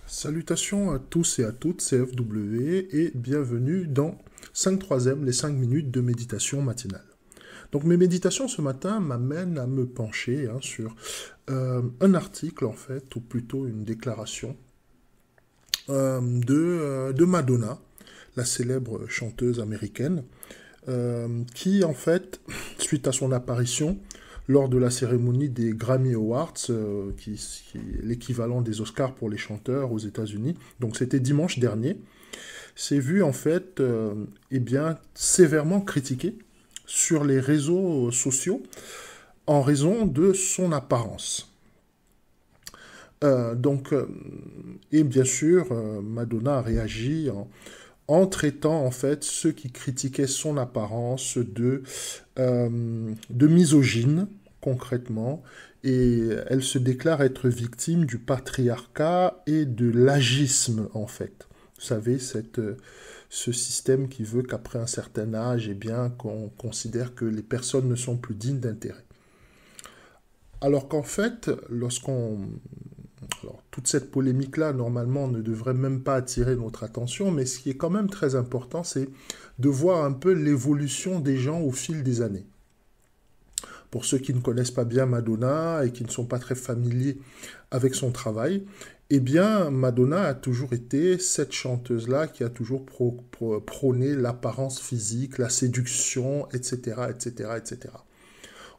Salutations à tous et à toutes, c'est FW et bienvenue dans 5/3, les 5 minutes de méditation matinale. Donc mes méditations ce matin m'amènent à me pencher sur un article en fait, ou plutôt une déclaration de Madonna, la célèbre chanteuse américaine, qui en fait, suite à son apparition, lors de la cérémonie des Grammy Awards, qui est l'équivalent des Oscars pour les chanteurs aux États-Unis. Donc c'était dimanche dernier. S'est vu en fait, sévèrement critiqué sur les réseaux sociaux en raison de son apparence. Et bien sûr, Madonna a réagi en traitant en fait ceux qui critiquaient son apparence de misogyne, concrètement, et elle se déclare être victime du patriarcat et de l'agisme, en fait. Vous savez, ce système qui veut qu'après un certain âge, qu'on considère que les personnes ne sont plus dignes d'intérêt. Alors qu'en fait, toute cette polémique-là, normalement, ne devrait même pas attirer notre attention, mais ce qui est quand même très important, c'est de voir un peu l'évolution des gens au fil des années. Pour ceux qui ne connaissent pas bien Madonna et qui ne sont pas très familiers avec son travail, Madonna a toujours été cette chanteuse-là qui a toujours prôné l'apparence physique, la séduction, etc., etc., etc.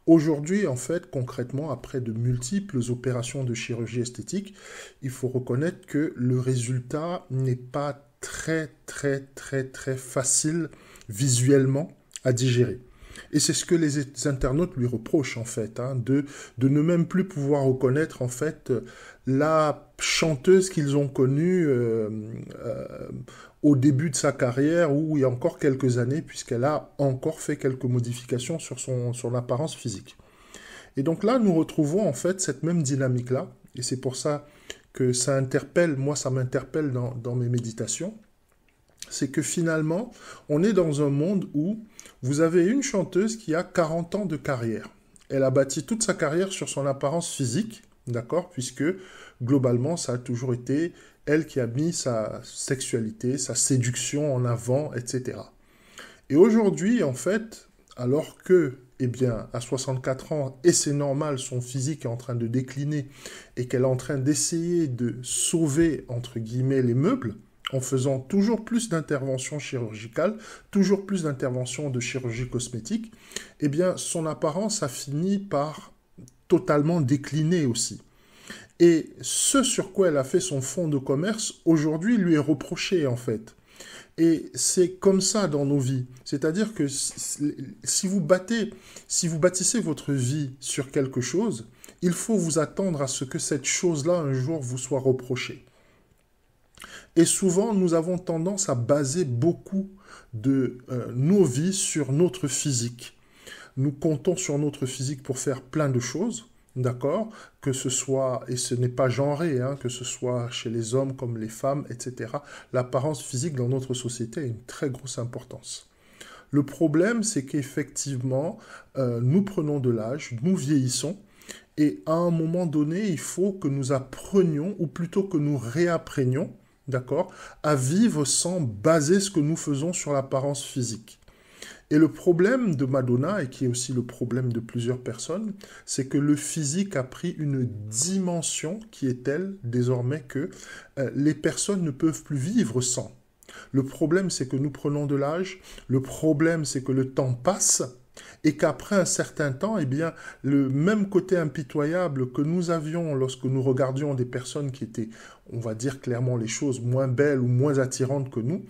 Aujourd'hui, en fait, concrètement, après de multiples opérations de chirurgie esthétique, il faut reconnaître que le résultat n'est pas très, très, très, très facile visuellement à digérer. Et c'est ce que les internautes lui reprochent, en fait, de ne même plus pouvoir reconnaître, en fait, la chanteuse qu'ils ont connue au début de sa carrière, ou il y a encore quelques années, puisqu'elle a encore fait quelques modifications sur son apparence physique. Et donc là, nous retrouvons, en fait, cette même dynamique-là, et c'est pour ça que ça m'interpelle dans mes méditations, c'est que finalement, on est dans un monde où vous avez une chanteuse qui a 40 ans de carrière. Elle a bâti toute sa carrière sur son apparence physique, d'accord, puisque globalement, ça a toujours été elle qui a mis sa sexualité, sa séduction en avant, etc. Et aujourd'hui, en fait, alors que, à 64 ans, et c'est normal, son physique est en train de décliner et qu'elle est en train d'essayer de sauver, entre guillemets, les meubles, en faisant toujours plus d'interventions chirurgicales, toujours plus d'interventions de chirurgie cosmétique, son apparence a fini par totalement décliner aussi. Et ce sur quoi elle a fait son fonds de commerce, aujourd'hui, lui est reproché, en fait. Et c'est comme ça dans nos vies. C'est-à-dire que si vous bâtissez votre vie sur quelque chose, il faut vous attendre à ce que cette chose-là, un jour, vous soit reprochée. Et souvent, nous avons tendance à baser beaucoup de nos vies sur notre physique. Nous comptons sur notre physique pour faire plein de choses, d'accord? Que ce soit, et ce n'est pas genré, que ce soit chez les hommes comme les femmes, etc. L'apparence physique dans notre société a une très grosse importance. Le problème, c'est qu'effectivement, nous prenons de l'âge, nous vieillissons, et à un moment donné, il faut que nous apprenions, ou plutôt que nous réapprenions, d'accord, à vivre sans baser ce que nous faisons sur l'apparence physique. Et le problème de Madonna, et qui est aussi le problème de plusieurs personnes, c'est que le physique a pris une dimension qui est telle désormais que les personnes ne peuvent plus vivre sans. Le problème, c'est que nous prenons de l'âge, le problème, c'est que le temps passe, et qu'après un certain temps, le même côté impitoyable que nous avions lorsque nous regardions des personnes qui étaient, on va dire clairement les choses, moins belles ou moins attirantes que nous,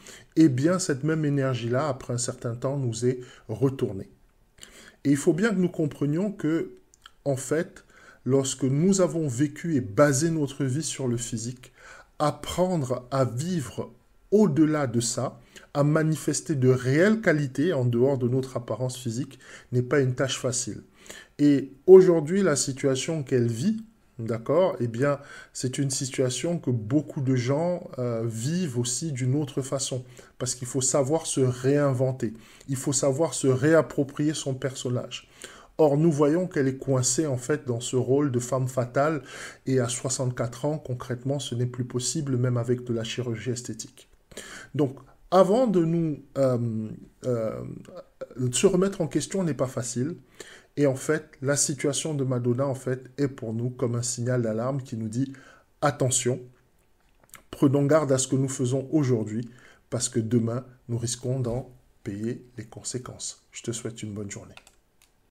cette même énergie-là, après un certain temps, nous est retournée. Et il faut bien que nous comprenions que, en fait, lorsque nous avons vécu et basé notre vie sur le physique, apprendre à vivre au-delà de ça, à manifester de réelles qualités en dehors de notre apparence physique n'est pas une tâche facile. Et aujourd'hui, la situation qu'elle vit, d'accord, c'est une situation que beaucoup de gens vivent aussi d'une autre façon. Parce qu'il faut savoir se réinventer. Il faut savoir se réapproprier son personnage. Or, nous voyons qu'elle est coincée en fait dans ce rôle de femme fatale et à 64 ans, concrètement, ce n'est plus possible même avec de la chirurgie esthétique. Donc, avant de se remettre en question n'est pas facile. Et en fait, la situation de Madonna en fait est pour nous comme un signal d'alarme qui nous dit attention, prenons garde à ce que nous faisons aujourd'hui parce que demain, nous risquons d'en payer les conséquences. Je te souhaite une bonne journée.